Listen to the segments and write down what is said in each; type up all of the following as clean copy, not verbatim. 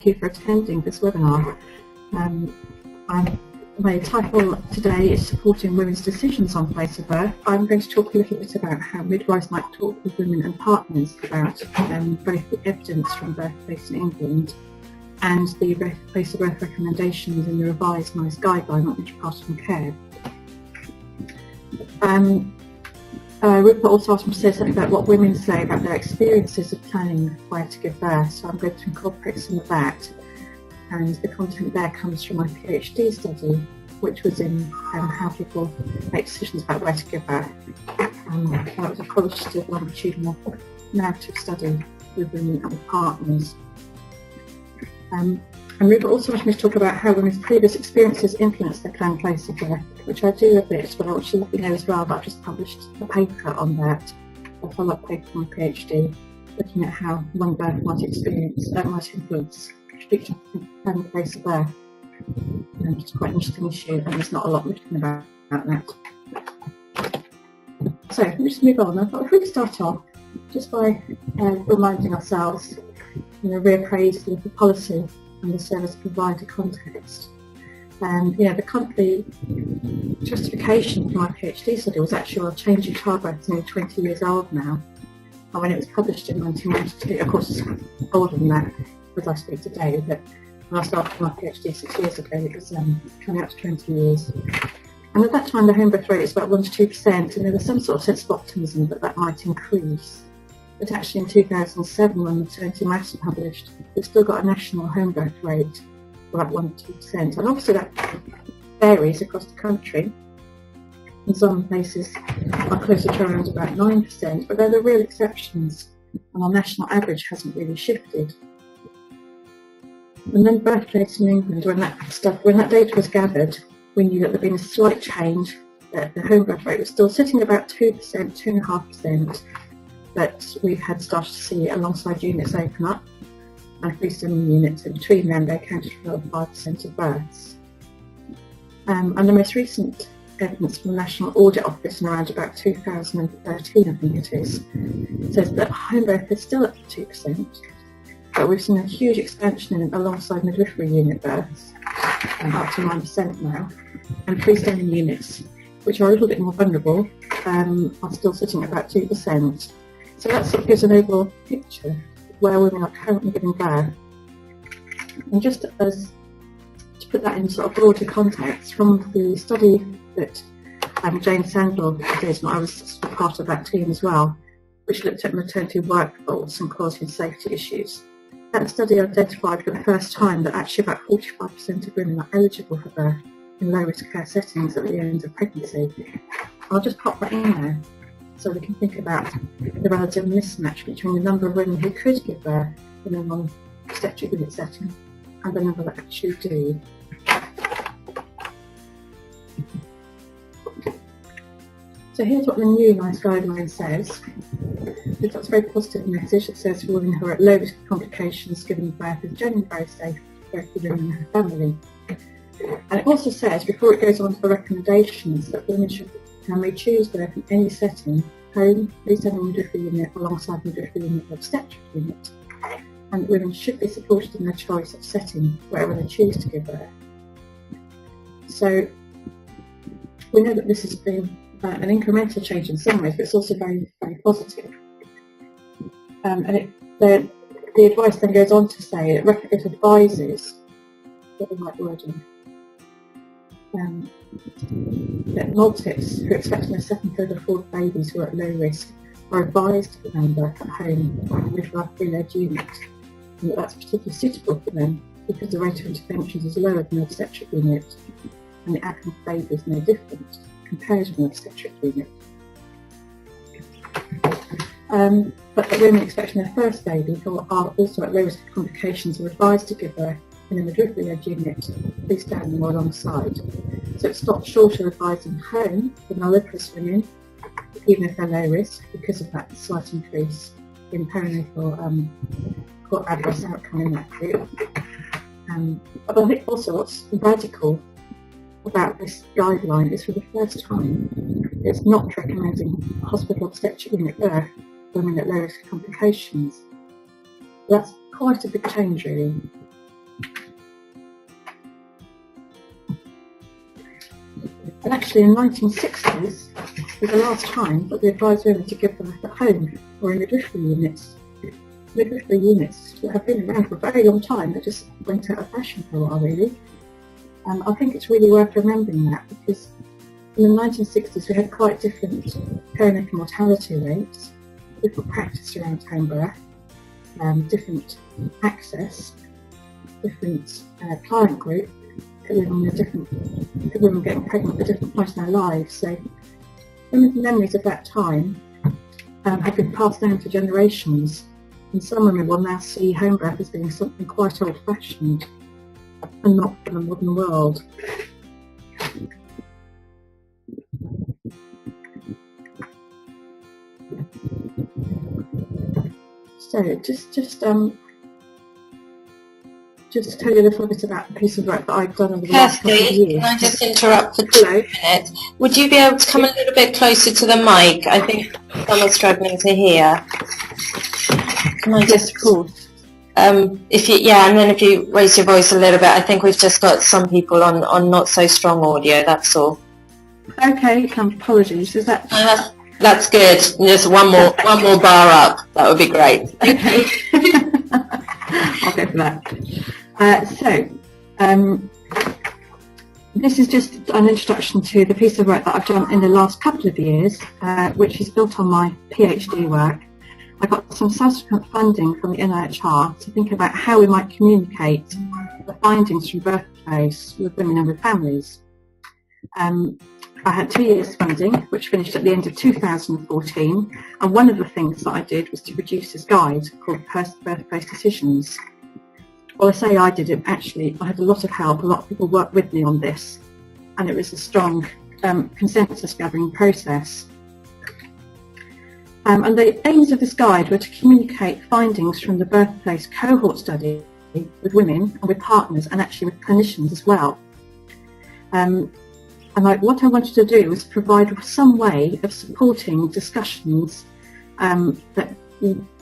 thank you for attending this webinar. My title today is Supporting Women's Decisions on Place of Birth. I'm going to talk a little bit about how midwives might talk with women and partners about both the evidence from Birthplace in England and the Place of Birth recommendations in the revised NICE Guideline on Intrapartum care. Rupert also asked me to say something about what women say about their experiences of planning where to give birth, so I'm going to incorporate some of that. And the content there comes from my PhD study, which was in how people make decisions about where to give birth. That was a qualitative longitudinal narrative study with women and partners. And Rupert also wanted me to talk about how women's previous experiences influence their planned place of birth, which I do a bit, but I want you to let you know as well that I've just published a paper on that, a follow-up paper from my PhD, looking at how one birth might influence future planned place of birth. And it's quite an interesting issue, and there's not a lot written about that. So let me just move on. I thought if we could start off just by reminding ourselves, reappraise the policy and the service provider context. And the justification for my PhD study was actually our changing childbirth is nearly 20 years old now. And when it was published in 1992, of course it's older than that as I speak today, but when I started my PhD 6 years ago, it was coming up to 20 years. And at that time the home birth rate was about 1 to 2%, and there was some sort of sense of optimism that might increase. But actually in 2007, when Maternity Matters was published, we've still got a national home birth rate of about 1 to 2%. And obviously that varies across the country. In some places are closer to around about 9%, but they're the real exceptions, and our national average hasn't really shifted. And then Birthplace in England, when that data was gathered, we knew that there'd been a slight change, that the home birth rate was still sitting about 2%, 2.5%, but we had started to see alongside units open up and freestanding units, and between them they accounted for 5% of births. And the most recent evidence from the National Audit Office in around about 2013, I think it is, says that home birth is still up to 2%, but we've seen a huge expansion alongside midwifery unit births, up to 9% now, and freestanding units, which are a little bit more vulnerable, are still sitting at about 2%. So that sort of gives an overall picture of where women are currently giving birth. And just to put that in sort of broader context, from the study that Jane Sandel did, and I was part of that team as well, which looked at maternity workforce and quality and safety issues. That study identified for the first time that actually about 45% of women are eligible for birth in low-risk care settings at the end of pregnancy. I'll just pop that in there so we can think about the relative mismatch between the number of women who could give birth in a non-obstetric unit setting and the number that actually do. So here's what the new NICE Guideline says. It's got a very positive message. It says for women who are at low risk of complications, giving birth is generally very safe for both the women and her family. And it also says, before it goes on to the recommendations, that women may choose birth in any setting, home, freestanding midwifery unit, alongside midwifery unit or obstetric unit. And women should be supported in their choice of setting wherever they choose to give birth. So we know that this has been an incremental change in some ways, but it's also very, very positive. And the advice then goes on to say it advises, get the right wording, that multips who are expecting their second, third or fourth babies who are at low risk are advised to plan birth at home or midwifery-led unit, and that's particularly suitable for them because the rate of interventions is lower than the obstetric unit, and the outcome of the baby is no different compared with an obstetric unit. But the women expecting their first baby who are also at low risk of complications are advised to give birth in a midwifery-led unit, freestanding or alongside. So it stops short of advising home for nulliparous women, even if they're low risk, because of that slight increase in perinatal adverse outcome in that group. But I think also what's radical about this guideline is for the first time it's not recommending hospital obstetric unit birth for women at low risk complications. That's quite a big change really. actually in the 1960s was the last time that we advised women to give birth at home or in midwifery units. Midwifery units that have been around for a very long time, they just went out of fashion for a while really. I think it's really worth remembering that, because in the 1960s we had quite different perinatal mortality rates, different practice around home birth, different access, different client group, women getting pregnant at different points in their lives. So women's memories of that time have been passed down to generations, and some women will now see home birth as being something quite old-fashioned and not for the modern world. So just to tell you a little bit about the piece of work that I've done over the last couple of years. Can I just interrupt for 2 minutes? Would you be able to come a little bit closer to the mic? I think some are struggling to hear. Can I just, of course. If you, yeah, and then if you raise your voice a little bit, I think we've just got some people on not so strong audio. That's all. Okay, apologies. Is that? That's good. Just one more bar up. That would be great. Okay. I'll go for that. This is just an introduction to the piece of work that I've done in the last couple of years, which is built on my PhD work. I got some subsequent funding from the NIHR to think about how we might communicate the findings from Birthplace with women and with families. I had 2 years funding, which finished at the end of 2014, and one of the things that I did was to produce this guide called Birthplace Decisions. Well, I say I did it, actually I had a lot of help, a lot of people worked with me on this, and it was a strong consensus gathering process. And the aims of this guide were to communicate findings from the Birthplace cohort study with women and with partners, and actually with clinicians as well. What I wanted to do was provide some way of supporting discussions that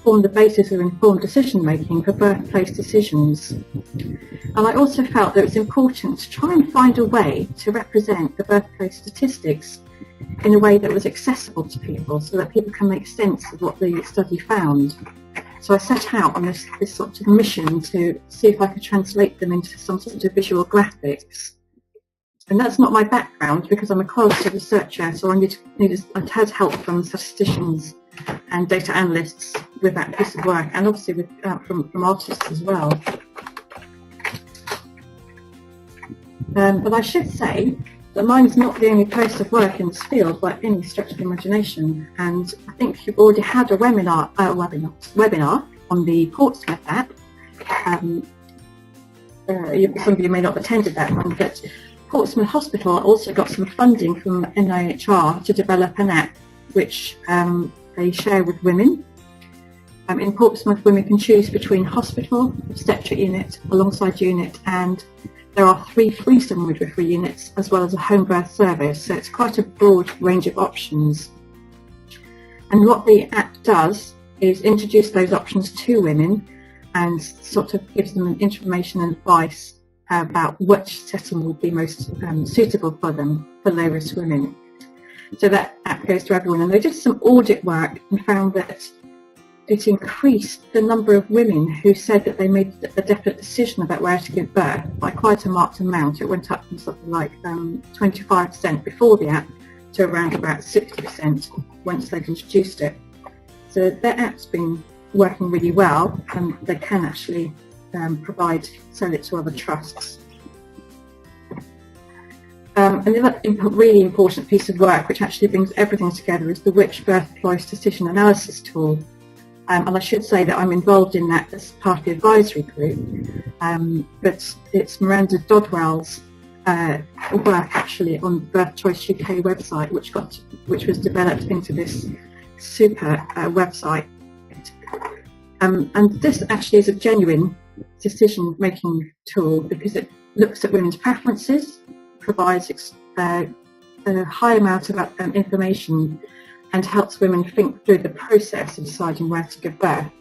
form the basis of informed decision making for Birthplace decisions. And I also felt that it was important to try and find a way to represent the Birthplace statistics in a way that was accessible to people, so that people can make sense of what the study found. So I set out on this sort of mission to see if I could translate them into some sort of visual graphics. And that's not my background, because I'm a qualitative researcher, so I had help from statisticians and data analysts with that piece of work, and obviously with, from artists as well. But I should say that mine's not the only place of work in this field by any stretch of the imagination, and I think you've already had a webinar on the Portsmouth app. Some of you may not have attended that one, but Portsmouth Hospital also got some funding from NIHR to develop an app which they share with women. In Portsmouth, women can choose between hospital, obstetric unit, alongside unit, and there are 3 freestanding midwifery units as well as a home birth service, so it's quite a broad range of options. And what the app does is introduce those options to women and sort of gives them information and advice about which setting would be most suitable for them, for low-risk women. So that app goes to everyone, and they did some audit work and found that it increased the number of women who said that they made a definite decision about where to give birth by quite a marked amount. It went up from something like 25% before the app to around about 60% once they've introduced it. So their app's been working really well, and they can actually sell it to other trusts. Another really important piece of work which actually brings everything together is the Which Birthplace Decision Analysis tool. And I should say that I'm involved in that as part of the advisory group, but it's Miranda Dodwell's work actually on the Birth Choice UK website, which was developed into this super website. And this actually is a genuine decision-making tool because it looks at women's preferences, provides a high amount of information, and helps women think through the process of deciding where to give birth.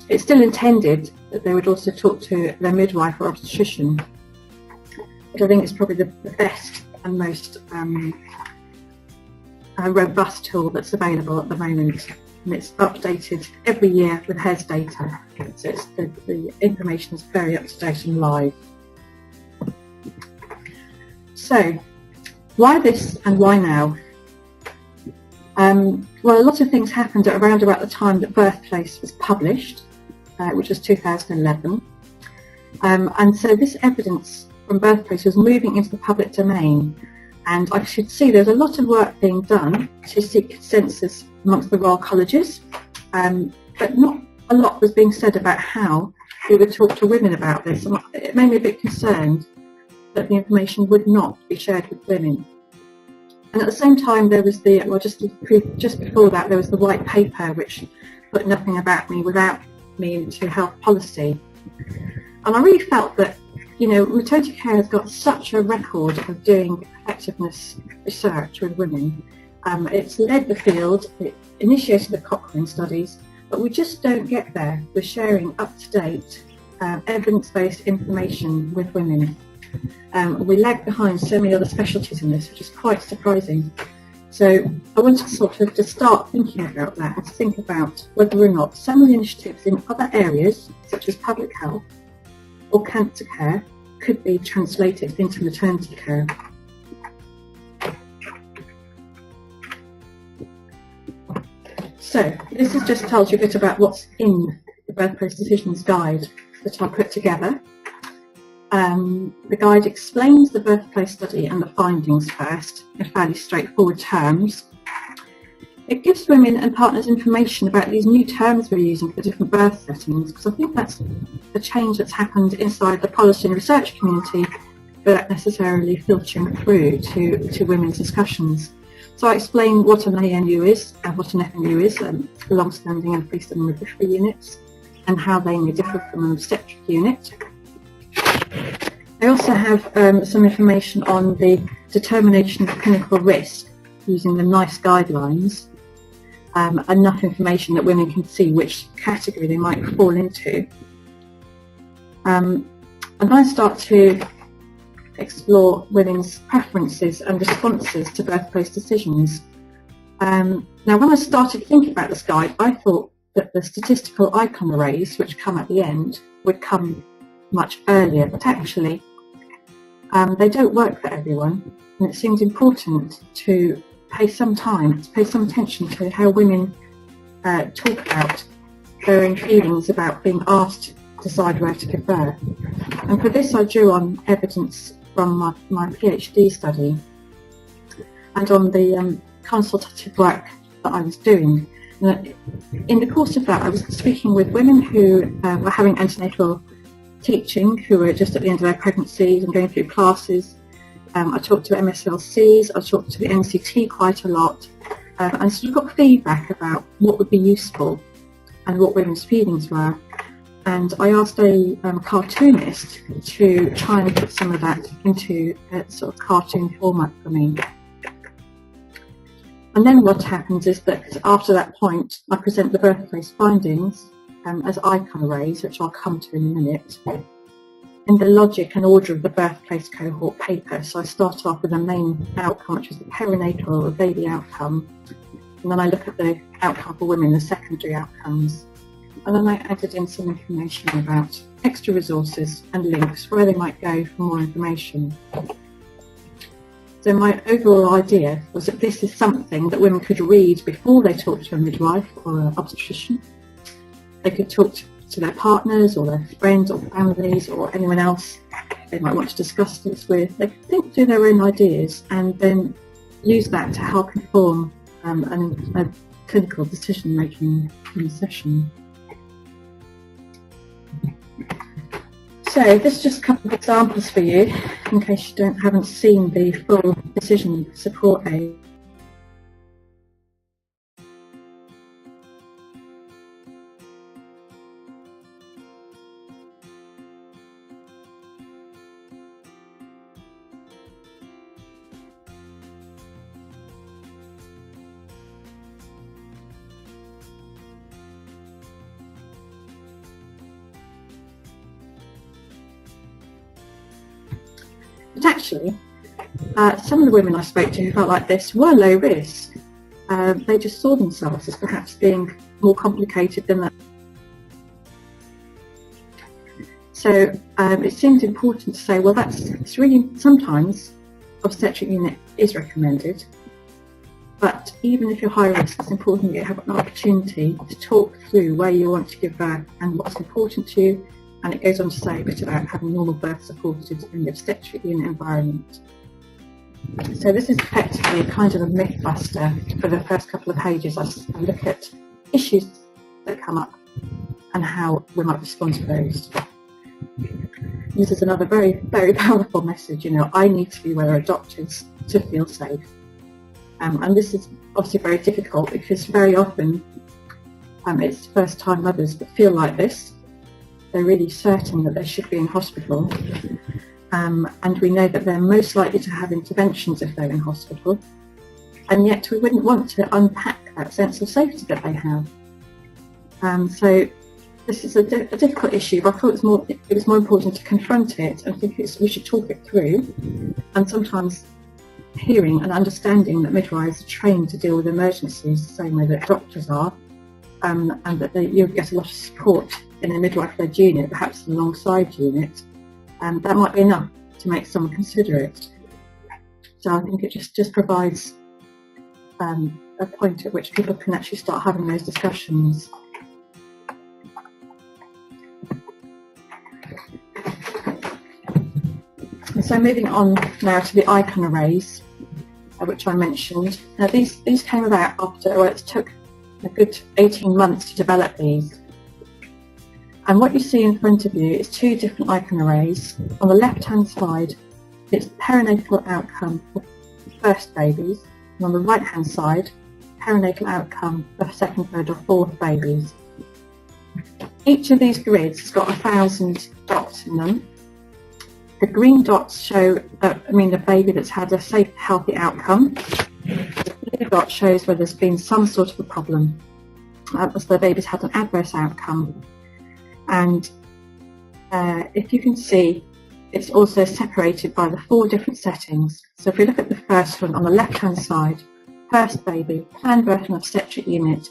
It's still intended that they would also talk to their midwife or obstetrician, but I think it's probably the best and most robust tool that's available at the moment, and it's updated every year with HERS data, so the information is very up to date and live. So why this and why now? Well, a lot of things happened around about the time that Birthplace was published, which was 2011, and so this evidence from Birthplace was moving into the public domain, and I should see there's a lot of work being done to seek consensus amongst the Royal Colleges, but not a lot was being said about how we would talk to women about this, and it made me a bit concerned that the information would not be shared with women. And at the same time, there was the, well, just before that, there was the white paper, which put nothing about me without me into health policy. And I really felt that, you know, maternity care has got such a record of doing effectiveness research with women. It's led the field, it initiated the Cochrane studies, but we just don't get there with sharing up-to-date, evidence-based information with women. We lag behind so many other specialties in this, which is quite surprising. So I wanted sort of to start thinking about that and to think about whether or not some of the initiatives in other areas, such as public health or cancer care, could be translated into maternity care. So this has just told you a bit about what's in the Birthplace Decisions Guide that I put together. The guide explains the Birthplace study and the findings first in fairly straightforward terms. It gives women and partners information about these new terms we're using for different birth settings, because I think that's the change that's happened inside the policy and research community without necessarily filtering through to women's discussions. So I explain what an ANU is and what an FNU is, long-standing and freestanding midwifery units, and how they may differ from an obstetric unit. I also have some information on the determination of clinical risk using the NICE guidelines, enough information that women can see which category they might fall into. And I start to explore women's preferences and responses to birthplace decisions. Now, when I started thinking about this guide, I thought that the statistical icon arrays, which come at the end, would come much earlier, but actually they don't work for everyone, and it seems important to pay some time, to pay some attention to how women talk about their own feelings about being asked to decide where to give birth. And for this I drew on evidence from my PhD study and on the consultative work that I was doing. In the course of that, I was speaking with women who were having antenatal teaching, who were just at the end of their pregnancies and going through classes. I talked to MSLCs, I talked to the NCT quite a lot, and sort of got feedback about what would be useful and what women's feelings were. And I asked a cartoonist to try and put some of that into a sort of cartoon format for me. And then what happens is that after that point, I present the Birthplace findings as icon arrays, which I'll come to in a minute, in the logic and order of the Birthplace cohort paper. So I start off with the main outcome, which is the perinatal or baby outcome, and then I look at the outcome for women, the secondary outcomes, and then I added in some information about extra resources and links where they might go for more information. So my overall idea was that this is something that women could read before they talk to a midwife or an obstetrician. They could talk to their partners or their friends or families or anyone else they might want to discuss this with. They could think through their own ideas and then use that to help inform a clinical decision-making in a session. So this is just a couple of examples for you, in case you haven't seen the full decision support aid. But actually, Some of the women I spoke to who felt like this were low risk. They just saw themselves as perhaps being more complicated than that. So it seems important to say, well, it's really, sometimes obstetric unit is recommended, but even if you're high risk, it's important that you have an opportunity to talk through where you want to give birth and what's important to you. And it goes on to say a bit about having normal birth supported in the obstetric unit environment. So this is effectively kind of a myth buster for the first couple of pages. I look at issues that come up and how we might respond to those. This is another very, very powerful message. You know, I need to be where there are doctors to feel safe. And this is obviously very difficult because very often it's first-time mothers that feel like this. They're really certain that they should be in hospital. And we know that they're most likely to have interventions if they're in hospital. And yet we wouldn't want to unpack that sense of safety that they have. So this is a difficult issue, but I thought it was more important to confront it and think we should talk it through. And sometimes hearing and understanding that midwives are trained to deal with emergencies the same way that doctors are, and that you'll get a lot of support in a midwife-led unit, perhaps an alongside unit, and that might be enough to make someone consider it. So I think it just provides a point at which people can actually start having those discussions. So moving on now to the icon arrays, which I mentioned. Now these came about after, well, it took a good 18 months to develop these. And what you see in front of you is two different icon arrays. On the left-hand side, it's perinatal outcome for first babies, and on the right-hand side, perinatal outcome for second, third, or fourth babies. Each of these grids has got 1,000 dots in them. The green dots show, the baby that's had a safe, healthy outcome. The blue dot shows where there's been some sort of a problem, so the baby's had an adverse outcome. And if you can see, it's also separated by the 4 different settings. So if we look at the first one on the left-hand side, first baby, planned birth and obstetric unit,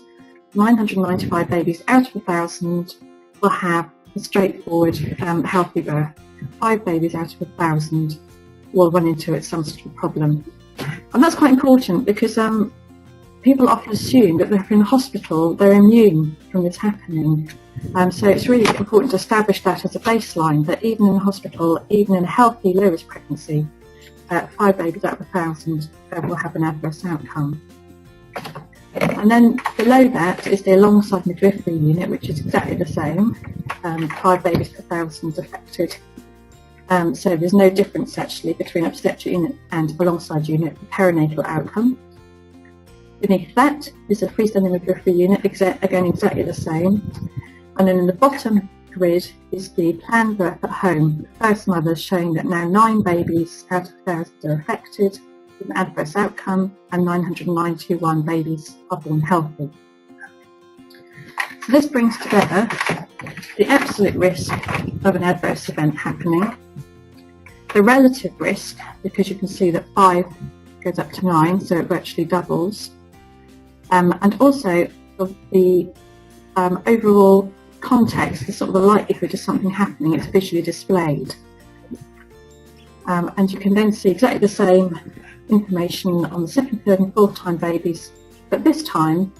995 babies out of 1,000 will have a straightforward, healthy birth. 5 babies out of 1,000 will run into some sort of problem. And that's quite important because people often assume that they're in hospital, they're immune from this happening. So it's really important to establish that as a baseline, that even in hospital, even in a healthy low-risk pregnancy, 5 babies out of 1,000 will have an adverse outcome. And then below that is the alongside midwifery unit, which is exactly the same, 5 babies per 1,000 affected. So there's no difference actually between obstetric unit and alongside unit for perinatal outcome. Beneath that is a freestanding midwifery unit, again exactly the same. And then in the bottom grid is the planned birth at home, first mothers, showing that now 9 babies out of 1,000 are affected with an adverse outcome and 991 babies are born healthy. So this brings together the absolute risk of an adverse event happening, the relative risk, because you can see that 5 goes up to 9, so it virtually doubles, and also the overall context, the sort of the likelihood of something happening, it's visually displayed. And you can then see exactly the same information on the second, third and fourth time babies, but this time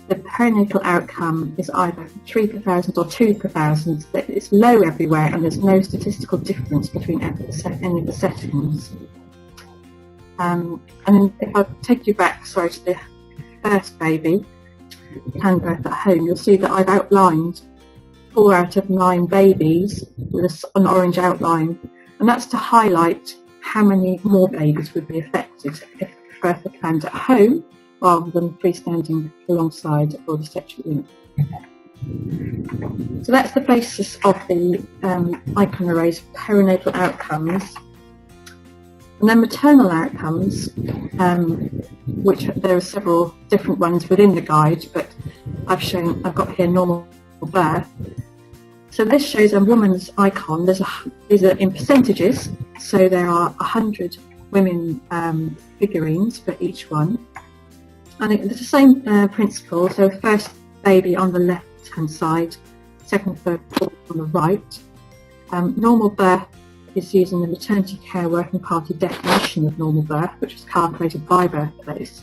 the perinatal outcome is either 3 per 1,000 or 2 per 1,000. It's low everywhere and there's no statistical difference between any of the settings. And if I take you back, to the first baby, planned birth at home, you'll see that I've outlined 4 out of 9 babies with an orange outline, and that's to highlight how many more babies would be affected if birth were planned at home rather than freestanding alongside or the obstetric unit. So that's the basis of the icon arrays for perinatal outcomes. And then maternal outcomes, which there are several different ones within the guide, but I've got here normal birth. So this shows a woman's icon. These are in percentages, so there are 100 women figurines for each one. And it's the same principle. So first baby on the left-hand side, second, third, fourth on the right. Normal birth is using the Maternity Care Working Party definition of normal birth, which was calculated by Birthplace.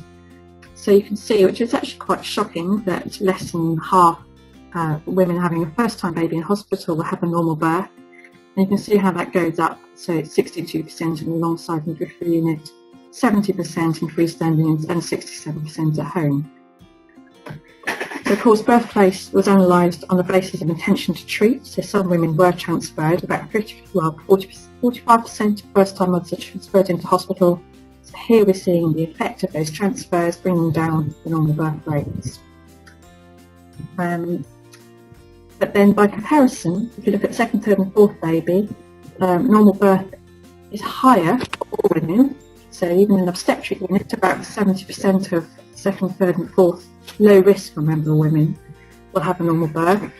So you can see, which is actually quite shocking, that less than half women having a first-time baby in hospital will have a normal birth. And you can see how that goes up. So it's 62% in the alongside midwifery unit, 70% in freestanding, and 67% at home. So of course, Birthplace was analysed on the basis of intention to treat. So some women were transferred, about 45% of first-time mothers are transferred into hospital. So here we're seeing the effect of those transfers, bringing down the normal birth rates. But then by comparison, if you look at second, third and fourth baby, normal birth is higher for all women. So even in obstetric unit, about 70% of second, third and fourth low risk member women will have a normal birth,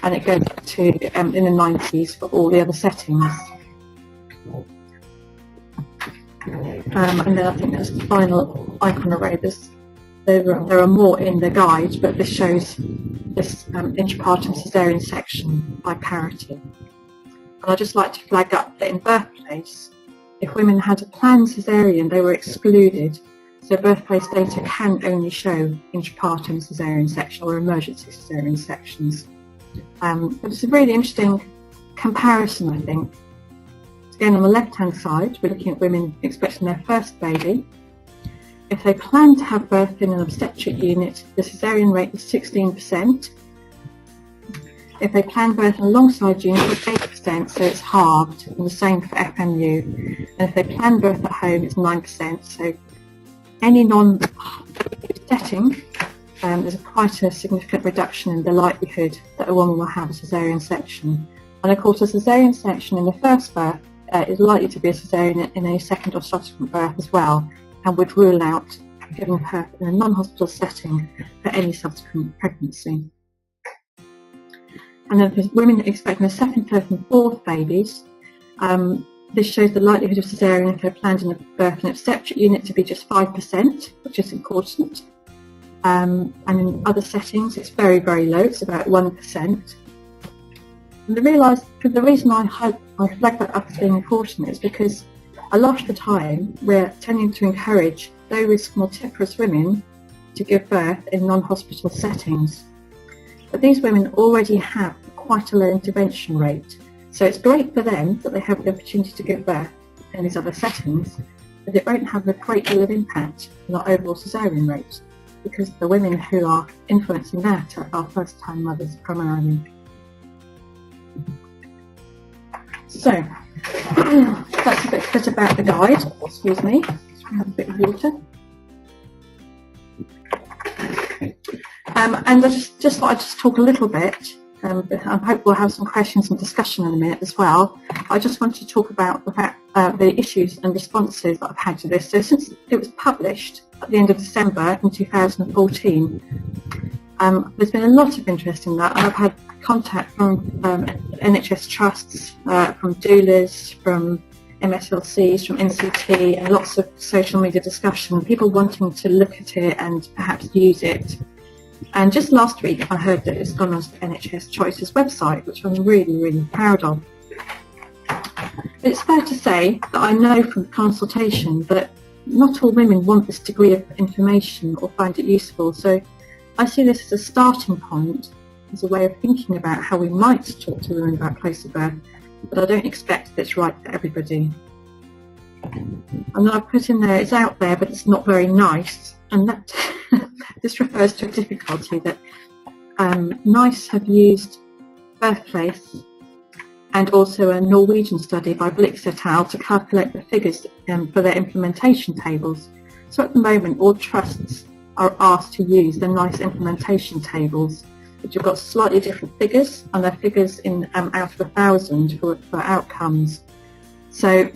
and it goes up to in the 90s for all the other settings. And then I think that's the final icon array. There are more in the guide, but this shows this intrapartum cesarean section by parity. And I'd just like to flag up that in Birthplace, if women had a planned cesarean, they were excluded. So Birthplace data can only show intrapartum cesarean section or emergency cesarean sections. But it's a really interesting comparison, I think. Again, on the left-hand side, we're looking at women expecting their first baby. If they plan to have birth in an obstetric unit, the cesarean rate is 16%. If they plan birth in a alongside unit, it's 8%, so it's halved, and the same for FMU. And if they plan birth at home, it's 9%. So any non-setting, there's quite a significant reduction in the likelihood that a woman will have a cesarean section. And of course, a cesarean section in the first birth is likely to be a cesarean in a second or subsequent birth as well, and would rule out giving birth in a non-hospital setting for any subsequent pregnancy. And then for women expecting a second, third and fourth babies, this shows the likelihood of cesarean if they're planned in a birth in an obstetric unit to be just 5%, which is important. And in other settings, it's very, very low. It's about 1%. And the reason I flag that up as being important is because a lot of the time we're tending to encourage low-risk multiparous women to give birth in non-hospital settings. But these women already have quite a low intervention rate. So it's great for them that they have the opportunity to give birth in these other settings, but it won't have a great deal of impact on our overall cesarean rate, because the women who are influencing that are first-time mothers primarily. So that's a bit about the guide. Excuse me, have a bit of water. And I just thought I'd just talk a little bit. I hope we'll have some questions and discussion in a minute as well. I just wanted to talk about the fact, the issues and responses that I've had to this. So since it was published at the end of December in 2014, there's been a lot of interest in that. And I've had contact from NHS trusts, from doulas, from MSLCs, from NCT, and lots of social media discussion, people wanting to look at it and perhaps use it. And just last week I heard that it's gone on the NHS Choices website, which I'm really, really proud of. But it's fair to say that I know from the consultation that not all women want this degree of information or find it useful. So I see this as a starting point, as a way of thinking about how we might talk to women about place of birth, but I don't expect that it's right for everybody. And I've put in there, it's out there, but it's not very nice. And that this refers to a difficulty that NICE have used Birthplace and also a Norwegian study by Blix et al. To calculate the figures for their implementation tables. So at the moment, all trusts are asked to use the NICE implementation tables, which have got slightly different figures, and they're figures in out of 1,000 for outcomes. So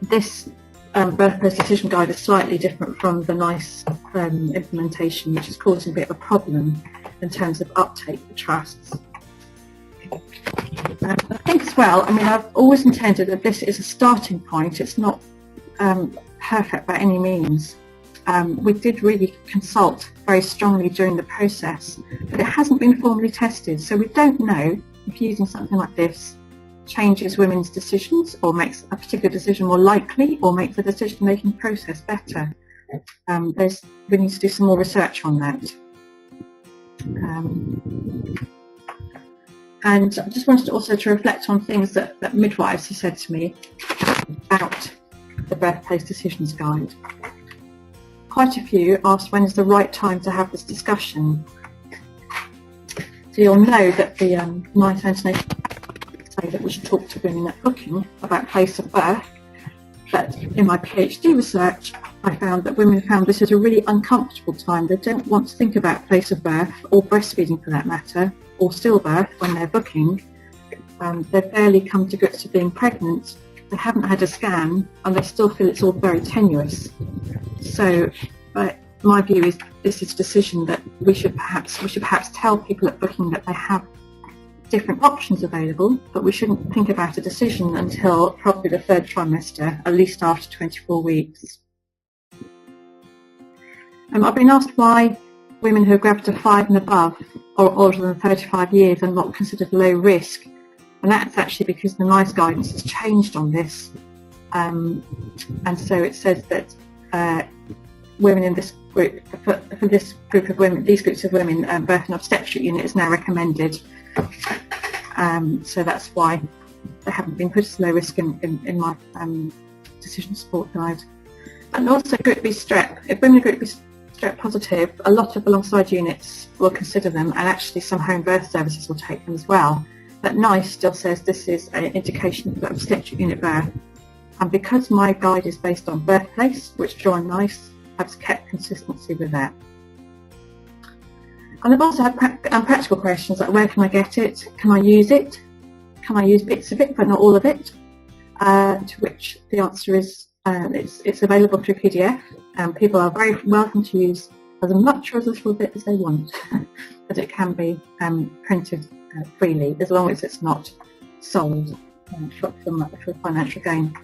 this Birthplace decision guide is slightly different from the NICE implementation, which is causing a bit of a problem in terms of uptake for trusts. I think as well, I mean, I've always intended that this is a starting point. It's not perfect by any means. We did really consult very strongly during the process, but it hasn't been formally tested, so we don't know if using something like this changes women's decisions or makes a particular decision more likely or makes the decision-making process better. We need to do some more research on that. And I just wanted also to reflect on things that midwives have said to me about the Birthplace Decisions Guide. Quite a few asked when is the right time to have this discussion. So you'll know that the Ninth International say that we should talk to women at booking about place of birth, but in my PhD research I found that women found this is a really uncomfortable time. They don't want to think about place of birth, or breastfeeding for that matter, or stillbirth when they're booking. They've barely come to grips with being pregnant, they haven't had a scan, and they still feel it's all very tenuous. So my view is this is a decision that we should perhaps tell people at booking that they have different options available, but we shouldn't think about a decision until probably the third trimester, at least after 24 weeks. I've been asked why women who are gravid to 5 and above, or older than 35 years, are not considered low risk, and that's actually because the NICE guidance has changed on this, and so it says that women in this group, for this group of women, these groups of women, birth and obstetric unit is now recommended. So that's why they haven't been put as low risk in my decision support guide. And also group B strep. If women are group B strep positive, a lot of alongside units will consider them, and actually some home birth services will take them as well. But NICE still says this is an indication for obstetric unit birth. And because my guide is based on Birthplace, which joined NICE, I've kept consistency with that. And I've also had practical questions like, where can I get it? Can I use it? Can I use bits of it but not all of it? To which the answer is it's available through PDF, and people are very welcome to use as much or as little bit as they want, but it can be printed freely as long as it's not sold for financial gain.